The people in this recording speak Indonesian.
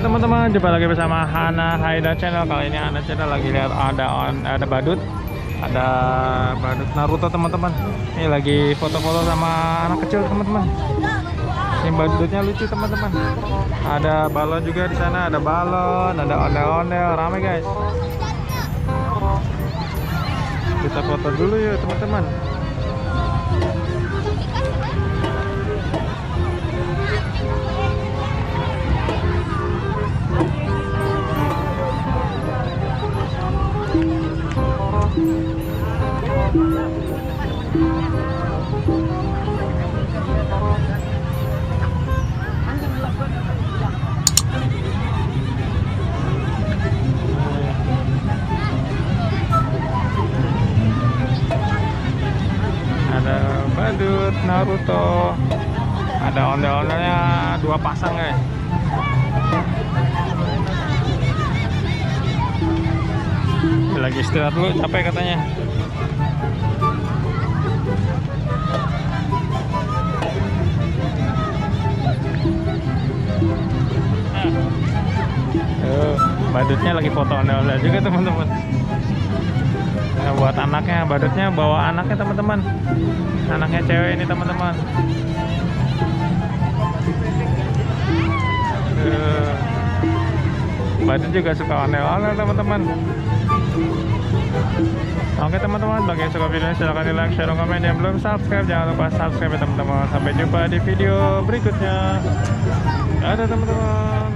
teman-teman, jumpa lagi bersama Hana Haida Channel. Kali ini Hana Channel lagi lihat ada badut. Ada badut Naruto teman-teman. Ini lagi foto-foto sama anak kecil teman-teman. Ini badutnya lucu teman-teman. Ada balon juga di sana, ada balon, ada ondel-ondel, ramai guys. Kita foto dulu yuk teman-teman. Ada badut Naruto, ada ondel-ondelnya 2 pasang guys. Lagi istirahat dulu, capek katanya. Badutnya lagi foto ondel-ondel juga teman-teman. Nah, buat anaknya, badutnya bawa anaknya teman-teman. Anaknya cewek ini teman-teman. Badut juga suka ondel-ondel teman-teman. Oke teman-teman, bagi yang suka videonya silahkan di like, share, dan komen. Yang belum subscribe jangan lupa subscribe ya teman-teman. Sampai jumpa di video berikutnya. Dadah teman-teman.